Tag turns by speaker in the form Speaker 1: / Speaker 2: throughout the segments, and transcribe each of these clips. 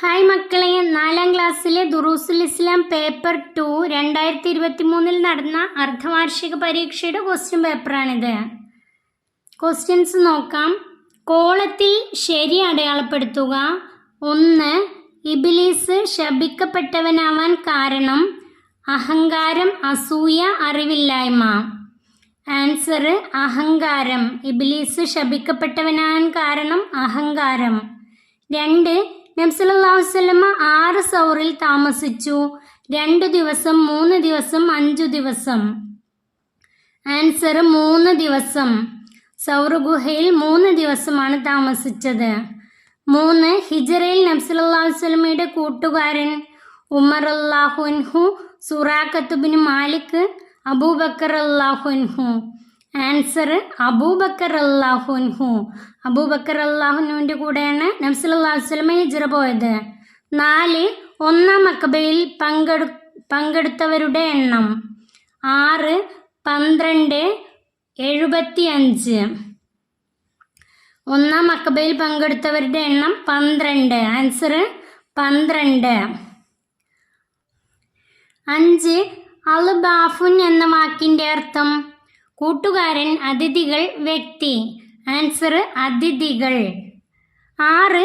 Speaker 1: Hi മക്കളെ, 4ാം ക്ലാസ്സിലെ ദുറൂസുൽ ഇസ്ലാം paper 2 2023 നടന്ന അർദ്ധവാർഷിക പരീക്ഷയുടെ ക്വസ്റ്റ്യൻ പേപ്പറാണിത്. ക്വസ്റ്റ്യൻസ് നോക്കാം. കോളത്തിൽ ശരി അടയാളപ്പെടുത്തുക. 1. ഇബ്ലീസ് ശപിക്കപ്പെട്ടവനാവാൻ കാരണം അഹങ്കാരം, അസൂയ, അറിവില്ലായ്മ. ആൻസർ അഹങ്കാരം. ഇബ്ലീസ് ശപിക്കപ്പെട്ടവനാവാൻ കാരണം അഹങ്കാരം. 2. നബി സല്ലല്ലാഹു അലൈഹി വസല്ലമ 6 സൗറിൽ താമസിച്ചു. 2 ദിവസം, 3 ദിവസം, 5 ദിവസം. ആൻസർ 3 ദിവസം. സൗർ ഗുഹയിൽ 3 ദിവസമാണ് താമസിച്ചത്. 3. ഹിജറയിൽ നബി സല്ലല്ലാഹു അലൈഹി വസല്ലമയുടെ കൂട്ടുകാരൻ ഉമർ റളിയല്ലാഹു അൻഹു, സുറാഖത്ത് ബിൻ മാലിക്, അബൂബക്കർ റളിയല്ലാഹു അൻഹു. ആൻസർ അബൂബക്കർ റളിയല്ലാഹു അൻഹു. അബൂബക്കർ റളിയല്ലാഹു അൻഹുവിൻ്റെ കൂടെയാണ് നബി സല്ലല്ലാഹു അലൈഹി വസല്ലമ ഹിജ്റ പോയത്. 4. 1-ാം മക്ബയിൽ പങ്കെടുത്തവരുടെ എണ്ണം 6, 12, 75. 1-ാം മക്ബയിൽ പങ്കെടുത്തവരുടെ എണ്ണം 12. ആൻസർ 12. 5. അൽ ബാഫുൻ എന്ന വാക്കിൻ്റെ അർത്ഥം കൂട്ടുകാരൻ, അതിഥികൾ, വ്യക്തി. ആൻസർ അതിഥികൾ. 6.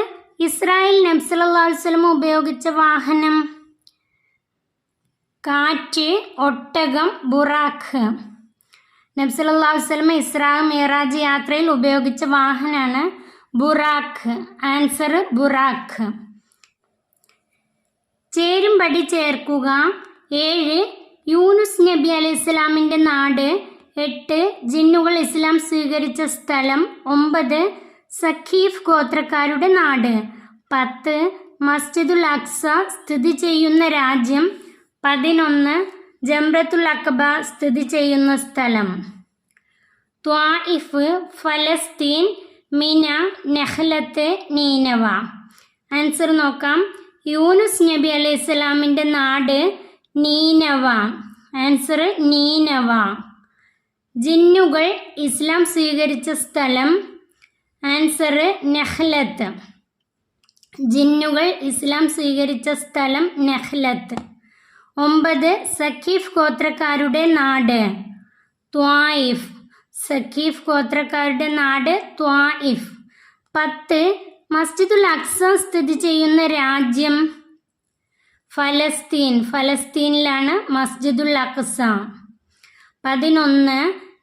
Speaker 1: ഇസ്രായേൽ നബി സല്ലല്ലാഹു അലൈഹി വസല്ലമ ഉപയോഗിച്ച വാഹനം കാറ്റ്, ഒട്ടകം, ബുറാഖ്. നബി സല്ലല്ലാഹു അലൈഹി വസല്ലമ ഇസ്രാ മിഅ്റാജ് യാത്രയിൽ ഉപയോഗിച്ച വാഹനമാണ് ബുറാഖ്. ആൻസർ ബുറാഖ്. ചേരുംപടി ചേർക്കുക. 7. യൂനുസ് നബി അലൈഹിസ്സലാമിൻ്റെ നാട്. 8. ജിന്നുകൾ ഇസ്ലാം സ്വീകരിച്ച സ്ഥലം. 9. സഖീഫ് ഗോത്രക്കാരുടെ നാട്. 10. മസ്ജിദുൽ അഖ്സ സ്ഥിതി ചെയ്യുന്ന രാജ്യം. 11. ജംറത്തുൽ അഖബ സ്ഥിതി ചെയ്യുന്ന സ്ഥലം. ത്വാഇഫ്, ഫലസ്തീൻ, മിന, നഹ്ലത്ത്, നീനവ. ആൻസർ നോക്കാം. യൂനുസ് നബി അലൈഹിസ്സലാമിൻ്റെ നാട് നീനവ. ആൻസർ നീനവ. ജിന്നുകൾ ഇസ്ലാം സ്വീകരിച്ച സ്ഥലം. ആൻസർ നഹ്ലത്ത്. ജിന്നുകൾ ഇസ്ലാം സ്വീകരിച്ച സ്ഥലം നഹ്ലത്ത്. 9. സഖീഫ് ഗോത്രക്കാരുടെ നാട് ത്വായിഫ്. സഖീഫ് ഗോത്രക്കാരുടെ നാട് ത്വായിഫ്. 10. മസ്ജിദുൽ അഖ്സ സ്ഥിതി ചെയ്യുന്ന രാജ്യം ഫലസ്തീൻ. ഫലസ്തീനിലാണ് മസ്ജിദുൽ അഖ്സ. 11.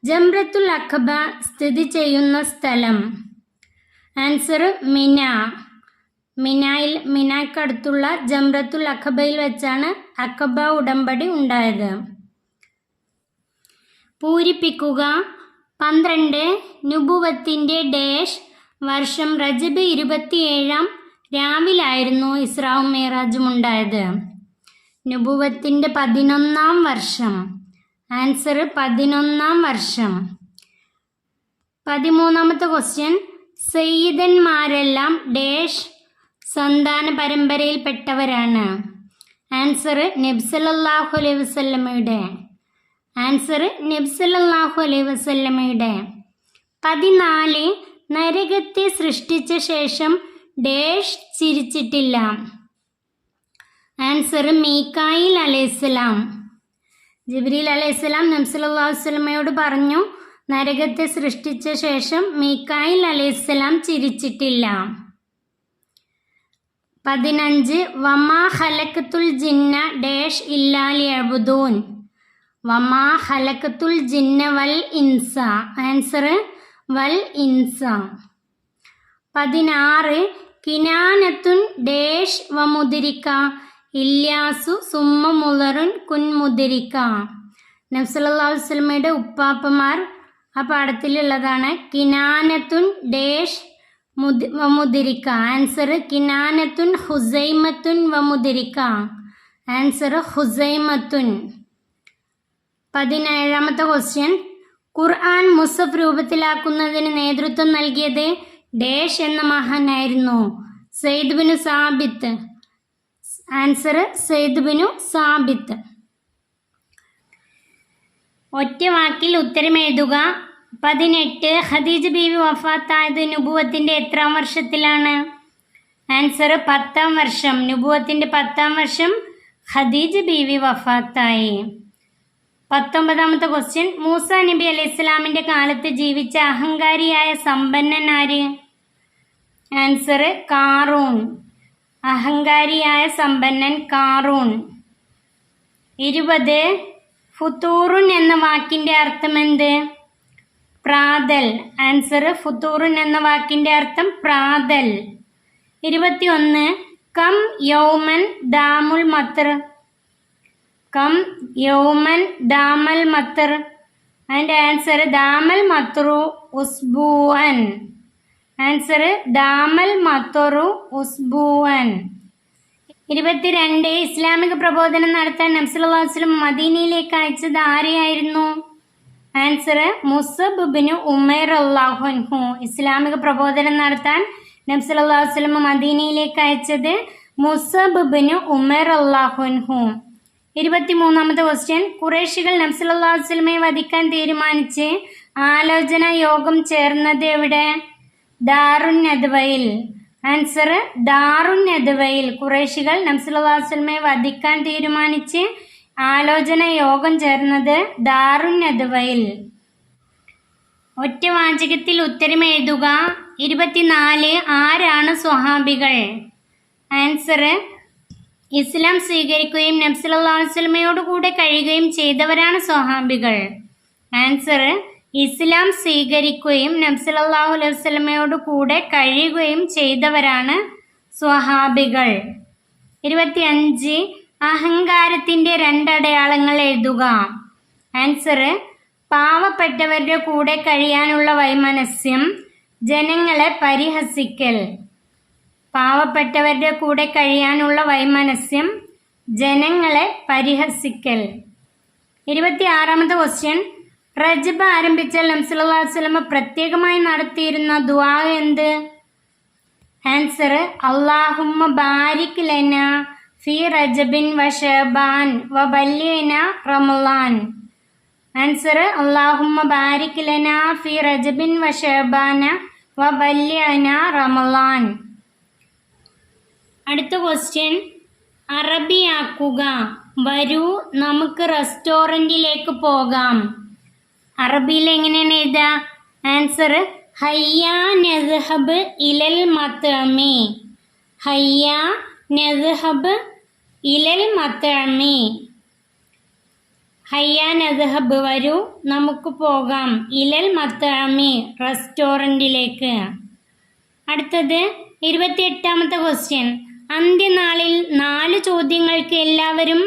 Speaker 1: ജംറത്തുൽ അഖബ സ്ഥിതി ചെയ്യുന്ന സ്ഥലം. ആൻസർ മിന. മിനാക്കടുത്തുള്ള ജംറത്തുൽ അഖബയിൽ വെച്ചാണ് അഖബ ഉടമ്പടി ഉണ്ടായത്. പൂരിപ്പിക്കുക. 12. നുബുവത്തിൻ്റെ ഡേഷ് വർഷം റജബ് 27 രാവിലായിരുന്നു ഇസ്രാവും മിഅ്റാജും ഉണ്ടായത്. നുബുവത്തിൻ്റെ 11-ാം വർഷം. ആൻസർ 11-ാം വർഷം. 13-ാമത്തെ ക്വസ്റ്റ്യൻ. സയ്യിദന്മാരെല്ലാം ഡേഷ് സന്താന പരമ്പരയിൽപ്പെട്ടവരാണ്. ആൻസർ നബി സല്ലല്ലാഹു അലൈഹി വസല്ലമയുടെ. ആൻസർ നബി സല്ലല്ലാഹു അലൈഹി വസല്ലമയുടെ. 14. നരകത്തെ സൃഷ്ടിച്ച ശേഷം ഡേഷ് ചിരിച്ചിട്ടില്ല. ആൻസർ മീകായിൽ അലൈഹിസ്സലാം. ജിബ്രീൽ അലൈഹിസ്സലാം നബി സല്ലല്ലാഹു അലൈഹി വസല്ലമയോട് പറഞ്ഞു, നരകത്തെ സൃഷ്ടിച്ച ശേഷം മീകായിൽ അലൈഹിസ്സലാം ചിരിച്ചിട്ടില്ല. 15. വമാ ഖലഖത്തുൽ ജിന്ന ഡേഷ് ഇല്ലാ ലിയഅ്ബുദൂൻ. വമാ ഖലഖത്തുൽ ജിന്ന വൽ ഇൻസ. ആൻസർ വൽ ഇൻസ. 16. കിനാനത്തുൻ ഡേഷ് വമുദ്രിക ഇല്യാസു സുമ്മ മുളറുൻ കുൻ മുദ്രിക. നബി സല്ലല്ലാഹു അലൈഹി വസല്ലമയുടെ ഉപ്പാപ്പമാർ ആ പാഠത്തിലുള്ളതാണ്. കിനാനത്തുൻ ഡേഷ് വമുദ്രിക. ആൻസർ കിനാനത്തുൻ ഹുസൈമത്തുൻ വമുദ്രിക. ആൻസർ ഹുസൈമത്തുൻ. 17-ാമത്തെ ക്വസ്റ്റ്യൻ. ഖുർആൻ മുസഫ് രൂപത്തിലാക്കുന്നതിന് നേതൃത്വം നൽകിയത് ഡേഷ് എന്ന മഹാനായിരുന്നു. സയ്യിദ് ബിനു സാബിത്ത്. ആൻസർ സയ്യിദ് ബിനു സാബിത്ത്. ഒറ്റ വാക്കിൽ ഉത്തരം എഴുതുക. 18. ഖദീജ ബീവി വഫാത്തായത് നുബുവത്തിൻ്റെ എത്രാം വർഷത്തിലാണ്? ആൻസർ 10-ാം വർഷം, നുബുവത്തിൻ്റെ 10-ാം വർഷം ഖദീജ ബീവി വഫാത്തായി. 19-ാമത്തെ ക്വസ്റ്റ്യൻ, മൂസ നബി അലൈഹി ഇസ്ലാമിൻ്റെ കാലത്ത് ജീവിച്ച അഹങ്കാരിയായ സമ്പന്നൻ ആര്? ആൻസർ കാറൂൺ. അഹങ്കാരിയായ സമ്പന്നൻ കാറൂൺ. 20, ഫുത്തൂറുൻ എന്ന വാക്കിൻ്റെ അർത്ഥം എന്ത്? പ്രാതൽ. ആൻസർ ഫുത്തൂറുൻ എന്ന വാക്കിൻ്റെ അർത്ഥം പ്രാതൽ. 21, കം യൗമൻ ദാമുൽ മത്തർ. കം യൗമൻ ദാമൽ മത്തർ. അതിൻ്റെ ആൻസർ ദാമൽ മത്തറു ഉസ്ബൂഅൻ. ആൻസർ ദാമൽ മത്തറു ഉസ്ബൂഅൻ. 22, ഇസ്ലാമിക പ്രബോധനം നടത്താൻ നബി സല്ലല്ലാഹു അലൈഹി വസല്ലം മദീനയിലേക്ക് അയച്ചത് ആരെയായിരുന്നു? ആൻസർ മുസബ് ഇബ്നു ഉമൈർ റളിയല്ലാഹു അൻഹു. ഇസ്ലാമിക പ്രബോധനം നടത്താൻ നബി സല്ലല്ലാഹു അലൈഹി വസല്ലം മദീനയിലേക്ക് അയച്ചത് മുസബ് ഇബ്നു ഉമൈർ റളിയല്ലാഹു അൻഹു. 23-ാമത്തെ ക്വസ്റ്റ്യൻ, ഖുറൈശികൾ നബി സല്ലല്ലാഹു അലൈഹി വസല്ലമയെ വധിക്കാൻ തീരുമാനിച്ച് ആലോചനാ യോഗം ചേർന്നത് എവിടെ? ദാറുൻ നദ്വയിൽ. ആൻസർ ദാറുൻ നദ്വയിൽ. ഖുറൈശികൾ നബി സല്ലല്ലാഹു അലൈഹി വസല്ലമയെ വധിക്കാൻ തീരുമാനിച്ച് ആലോചന യോഗം ചേർന്നത് ദാറുൻ നദ്വയിൽ. ഒറ്റ വാചകത്തിൽ ഉത്തരം എഴുതുക. 24, ആരാണ് സ്വഹാബികൾ? ആൻസർ ഇസ്ലാം സ്വീകരിക്കുകയും നബി സല്ലല്ലാഹു അലൈഹി വസല്ലമയോട് കൂടെ കഴിയുകയും ചെയ്തവരാണ് സ്വഹാബികൾ. ആൻസർ ഇസ്ലാം സ്വീകരിക്കുകയും നബി സല്ലല്ലാഹു അലൈഹി വസല്ലമയോട് കൂടെ കഴിയുകയും ചെയ്തവരാണ് സ്വഹാബികൾ. 25, അഹങ്കാരത്തിൻ്റെ 2 അടയാളങ്ങൾ എഴുതുക. ആൻസർ പാവപ്പെട്ടവരുടെ കൂടെ കഴിയാനുള്ള വൈമനസ്യം, ജനങ്ങളെ പരിഹസിക്കൽ. പാവപ്പെട്ടവരുടെ കൂടെ കഴിയാനുള്ള വൈമനസ്യം, ജനങ്ങളെ പരിഹസിക്കൽ. 26-ാമത്തെ ക്വസ്റ്റ്യൻ, റജബ് ആരംഭിച്ചാൽ നബി സല്ലല്ലാഹു അലൈഹി വസല്ലം പ്രത്യേകമായി നടത്തിയിരുന്ന ദുആ എന്ത്? ആൻസർ അല്ലാഹുമ്മ ബാരിക് ലനാ ഫി റജബിൻ വ ശഅബാൻ വ ബല്ലിഗ്നാ റമളാൻ. ആൻസർ അല്ലാഹുമ്മ ബാരിക് ലനാ ഫി റജബിൻ വ ശഅബാന വ ബല്ലിഗ്നാ റമളാൻ. അടുത്ത ക്വസ്റ്റ്യൻ, അറബിയാക്കുക. വരൂ നമുക്ക് റെസ്റ്റോറൻറ്റിലേക്ക് പോകാം. അറബിയിൽ എങ്ങനെയാണ് എഴുതുക? ആൻസർ ഹയ്യാ നദ്ഹബ് ഇലൽ മത്അമി. ഹയ്യാ നദ്ഹബ് ഇലൽ മത്അമി. ഹയ്യാ നദ്ഹബ് വരൂ നമുക്ക് പോകാം. ഇലൽ മത്അമി റെസ്റ്റോറൻറ്റിലേക്ക്. അടുത്തത് 28-ാമത്തെ ക്വസ്റ്റ്യൻ, അന്ത്യനാളിൽ 4 ചോദ്യങ്ങൾക്ക് എല്ലാവരും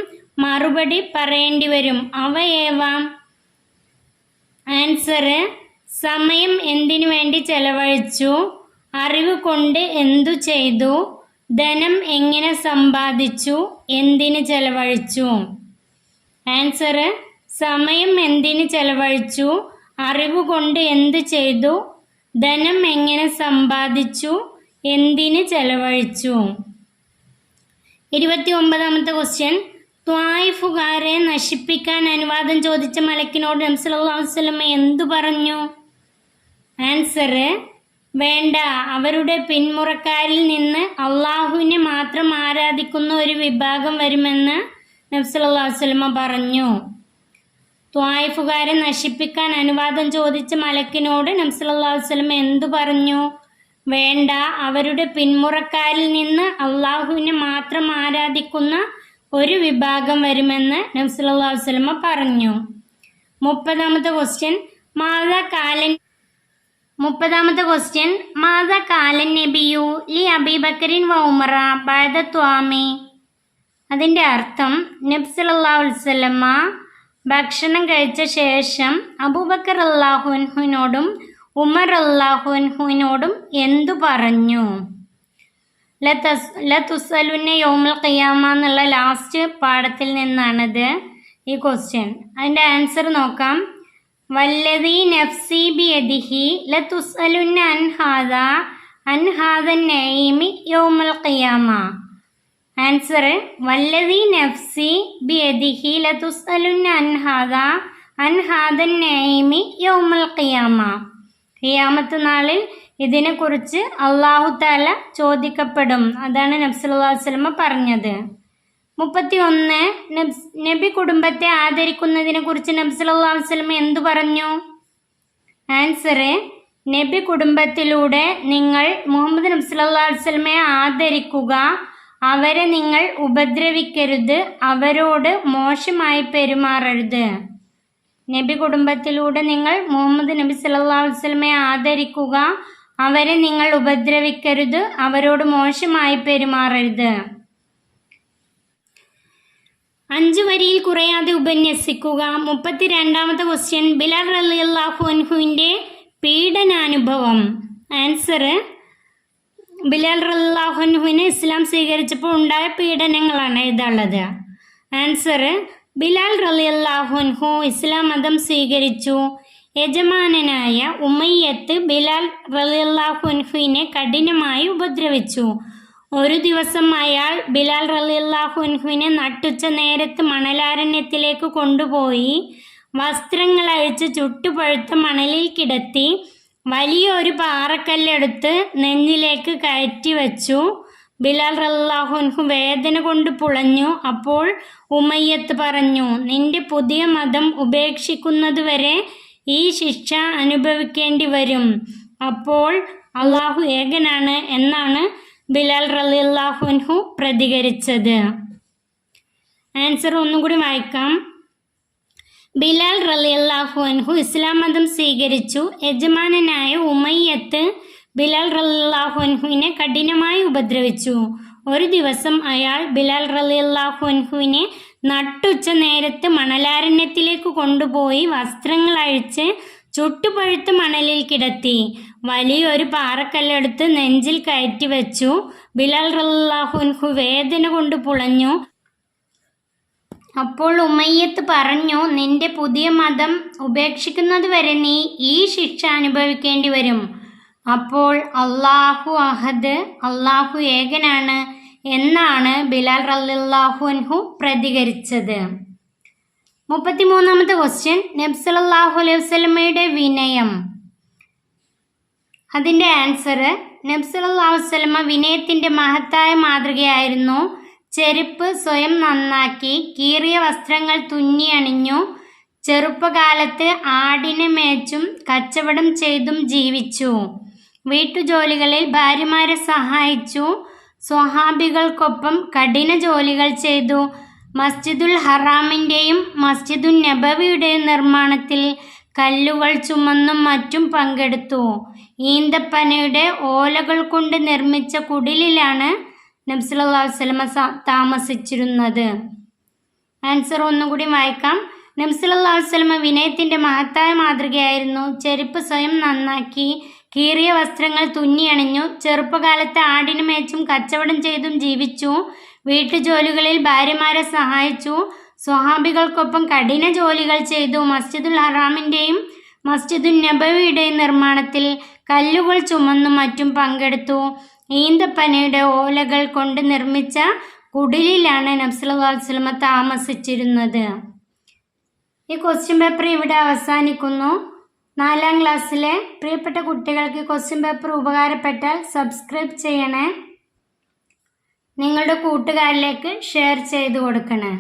Speaker 1: മറുപടി പറയേണ്ടി വരും. അവ ഏവാം? ആൻസർ സമയം എന്തിനു വേണ്ടി ചെലവഴിച്ചു, അറിവ് കൊണ്ട് എന്തു ചെയ്തു, ധനം എങ്ങനെ സമ്പാദിച്ചു, എന്തിന് ചെലവഴിച്ചു. ആൻസർ സമയം എന്തിന് ചെലവഴിച്ചു, അറിവ് കൊണ്ട് എന്ത് ചെയ്തു, ധനം എങ്ങനെ സമ്പാദിച്ചു, എന്തിന് ചെലവഴിച്ചു. 29-ാമത്തെ ക്വസ്റ്റ്യൻ, ത്വായിഫുകാരെ നശിപ്പിക്കാൻ അനുവാദം ചോദിച്ച മലക്കിനോട് നബി സല്ലല്ലാഹു അലൈഹി വസല്ലം എന്തു പറഞ്ഞു? ആൻസർ വേണ്ട, അവരുടെ പിന്മുറക്കാരിൽ നിന്ന് അള്ളാഹുവിനെ മാത്രം ആരാധിക്കുന്ന ഒരു വിഭാഗം വരുമെന്ന് നബി സല്ലല്ലാഹു അലൈഹി വസല്ലം പറഞ്ഞു. ത്വായിഫുകാരെ നശിപ്പിക്കാൻ അനുവാദം ചോദിച്ച മലക്കിനോട് നബി സല്ലല്ലാഹു അലൈഹി വസല്ലം എന്തു പറഞ്ഞു? വേണ്ട, അവരുടെ പിന്മുറക്കാരിൽ നിന്ന് അള്ളാഹുവിനെ മാത്രം ആരാധിക്കുന്ന ഒരു വിഭാഗം വരുമെന്ന് നബി സല്ലല്ലാഹു അലൈഹി വസല്ലം പറഞ്ഞു. 30-ാമത്തെ ക്വസ്റ്റ്യൻ, മാദാ കാലൻ നബിയു ലി അബീബക്കറിൻ വ ഉമറ ബഅദ ത്വാമി. അതിൻ്റെ അർത്ഥം, നബി സല്ലല്ലാഹു അലൈഹി വസല്ലം ഭക്ഷണം കഴിച്ച ശേഷം അബൂബക്കർ റളിയല്ലാഹു അൻഹുവിനോടും ഉമർ റളിയല്ലാഹു അൻഹുവിനോടും എന്തു പറഞ്ഞു? ലതുസ്അലുന്ന യൗമുൽ ഖിയാമ എന്നുള്ള ലാസ്റ്റ് പാഠത്തിൽ നിന്നാണിത് ഈ ക്വസ്റ്റ്യൻ. അതിൻ്റെ ആൻസർ നോക്കാം. വല്ലദീ നഫ്സി ബിയദിഹി ലതുസ്അലുന്ന അൻ ഹാദൻ നഈമി യൗമുൽ ഖിയാമ. ആൻസർ വല്ലദീ നഫ്സി ബിയദിഹി ലതുസ്അലുന്ന അൻ ഹാദൻ നഈമി യൗമുൽ ഖിയാമ. ഖിയാമത്ത് നാളിൽ ഇതിനെക്കുറിച്ച് അള്ളാഹു താല ചോദിക്കപ്പെടും. അതാണ് നബി സല്ലല്ലാഹു അലൈഹി വസല്ലമ പറഞ്ഞത്. 31 നബി കുടുംബത്തെ ആദരിക്കുന്നതിനെ കുറിച്ച് നബി സല്ലല്ലാഹു അലൈഹി വസല്ലമ എന്തു പറഞ്ഞു? ആൻസർ: നബി കുടുംബത്തിലൂടെ നിങ്ങൾ മുഹമ്മദ് നബി സല്ലല്ലാഹു അലൈഹി വസല്ലമയെ ആദരിക്കുക, അവരെ നിങ്ങൾ ഉപദ്രവിക്കരുത്, അവരോട് മോശമായി പെരുമാറരുത്. നബി കുടുംബത്തിലൂടെ നിങ്ങൾ മുഹമ്മദ് നബി സല്ലല്ലാഹു അലൈഹി വസല്ലമയെ ആദരിക്കുക, അവരെ നിങ്ങൾ ഉപദ്രവിക്കരുത്, അവരോട് മോശമായി പെരുമാറരുത്. 5 വരിയിൽ കുറയാതെ ഉപന്യസിക്കുക. 32ാമത്തെ ക്വസ്റ്റ്യൻ: ബിലാൽ റളിയല്ലാഹു അൻഹുവിൻ്റെ പീഡനാനുഭവം. ആൻസർ: ബിലാൽ റളിയല്ലാഹു അൻഹുവിനെ ഇസ്ലാം സ്വീകരിച്ചപ്പോൾ ഉണ്ടായ പീഡനങ്ങളാണ് എഴുതാനുള്ളത്. ആൻസർ: ബിലാൽ റളിയല്ലാഹു അൻഹു ഇസ്ലാം മതം സ്വീകരിച്ചു. യജമാനനായ ഉമയ്യത്ത് ബിലാൽ റളിയല്ലാഹു അൻഹുവിനെ കഠിനമായി ഉപദ്രവിച്ചു. ഒരു ദിവസം അയാൾ ബിലാൽ റളിയല്ലാഹു അൻഹുവിനെ നട്ടുച്ച നേരത്ത് മണലാരണ്യത്തിലേക്ക് കൊണ്ടുപോയി വസ്ത്രങ്ങൾ അഴിച്ച് ചുട്ടുപഴുത്ത മണലിൽ കിടത്തി വലിയൊരു പാറക്കല്ലെടുത്ത് നെഞ്ഞിലേക്ക് കയറ്റി വച്ചു. ബിലാൽ റളിയല്ലാഹു അൻഹു വേദന കൊണ്ട് പുളഞ്ഞു. അപ്പോൾ ഉമയ്യത്ത് പറഞ്ഞു, നിന്റെ പുതിയ മതം ഉപേക്ഷിക്കുന്നതുവരെ ഈ ശിക്ഷ അനുഭവിക്കേണ്ടി വരും. അപ്പോൾ അള്ളാഹു ഏകനാണ് എന്നാണ് ബിലാൽ റളിയല്ലാഹു അൻഹു പ്രതികരിച്ചത്. ആൻസർ ഒന്നുകൂടി വായിക്കാം. ബിലാൽ റളിയല്ലാഹു അൻഹു ഇസ്ലാം മതം സ്വീകരിച്ചു. യജമാനനായ ഉമയ്യത്ത് ബിലാൽ റളിയല്ലാഹു അൻഹുവിനെ കഠിനമായി ഉപദ്രവിച്ചു. ഒരു ദിവസം അയാൾ ബിലാൽ റളിയല്ലാഹു അൻഹുവിനെ നട്ടുച്ച നേരത്ത് മണലാരണ്യത്തിലേക്ക് കൊണ്ടുപോയി വസ്ത്രങ്ങൾ അഴിച്ച് ചുട്ടുപഴുത്ത മണലിൽ കിടത്തി വലിയൊരു പാറക്കല്ലെടുത്ത് നെഞ്ചിൽ കയറ്റി വെച്ചു. ബിലാൽ റളിയല്ലാഹു അൻഹു വേദന കൊണ്ട് പുളഞ്ഞു. അപ്പോൾ ഉമയ്യത്ത് പറഞ്ഞു, നിന്റെ പുതിയ മതം ഉപേക്ഷിക്കുന്നതുവരെ നീ ഈ ശിക്ഷ അനുഭവിക്കേണ്ടി വരും. അപ്പോൾ അള്ളാഹു അഹദ്, അള്ളാഹു ഏകനാണ് എന്നാണ് ബിലാൽ റളിയല്ലാഹു അൻഹു പ്രതികരിച്ചത്. 33ാമത്തെ ക്വസ്റ്റ്യൻ: നബി സല്ലല്ലാഹു അലൈഹി വസല്ലമയുടെ വിനയം. അതിൻ്റെ ആൻസർ: നബി സല്ലല്ലാഹു അലൈഹി വസല്ലമ വിനയത്തിൻ്റെ മഹത്തായ മാതൃകയായിരുന്നു. ചെരുപ്പ് സ്വയം നന്നാക്കി, കീറിയ വസ്ത്രങ്ങൾ തുന്നി അണിഞ്ഞു, ചെറുപ്പകാലത്ത് ആടിനെ മേച്ചും കച്ചവടം ചെയ്തും ജീവിച്ചു. വീട്ടുജോലികളിൽ ഭാര്യമാരെ സഹായിച്ചു. സ്വഹാബികൾക്കൊപ്പം കഠിന ജോലികൾ ചെയ്തു. മസ്ജിദുൽ ഹറാമിൻ്റെയും മസ്ജിദുൻ നബവിയുടെയും നിർമ്മാണത്തിൽ കല്ലുകൾ ചുമന്നും മറ്റും പങ്കെടുത്തു. ഈന്തപ്പനയുടെ ഓലകൾ കൊണ്ട് നിർമ്മിച്ച കുടിലിലാണ് നബി സല്ലല്ലാഹു അലൈഹി വസല്ലമ താമസിച്ചിരുന്നത്. ആൻസർ ഒന്നുകൂടി വായിക്കാം. നബി സല്ലല്ലാഹു അലൈഹി വസല്ലമ വിനയത്തിൻ്റെ മഹത്തായ മാതൃകയായിരുന്നു. ചെരുപ്പ് സ്വയം നന്നാക്കി, കീറിയ വസ്ത്രങ്ങൾ തുന്നി അണിഞ്ഞു, ചെറുപ്പകാലത്ത് ആടിന് മേച്ചും കച്ചവടം ചെയ്തും ജീവിച്ചു. വീട്ടുജോലികളിൽ ഭാര്യമാരെ സഹായിച്ചു. സ്വഹാബികൾക്കൊപ്പം കഠിന ജോലികൾ ചെയ്തു. മസ്ജിദുൽ ഹറാമിൻ്റെയും മസ്ജിദുൻ നബവിയുടെയും നിർമ്മാണത്തിൽ കല്ലുകൾ ചുമന്നും മറ്റും പങ്കെടുത്തു. ഈന്തപ്പനയുടെ ഓലകൾ കൊണ്ട് നിർമ്മിച്ച കുടിലിലാണ് നബി സല്ലല്ലാഹു അലൈഹി വസല്ലമ താമസിച്ചിരുന്നത്. ഈ ക്വസ്റ്റ്യൻ പേപ്പർ ഇവിടെ അവസാനിക്കുന്നു. 4ാം ക്ലാസ്സിലെ പ്രിയപ്പെട്ട കുട്ടികൾക്ക് ക്വസ്റ്റ്യൻ പേപ്പർ ഉപകാരപ്പെട്ടാൽ സബ്സ്ക്രൈബ് ചെയ്യണേ. നിങ്ങളുടെ കൂട്ടുകാരിലേക്ക് ഷെയർ ചെയ്ത് കൊടുക്കണേ.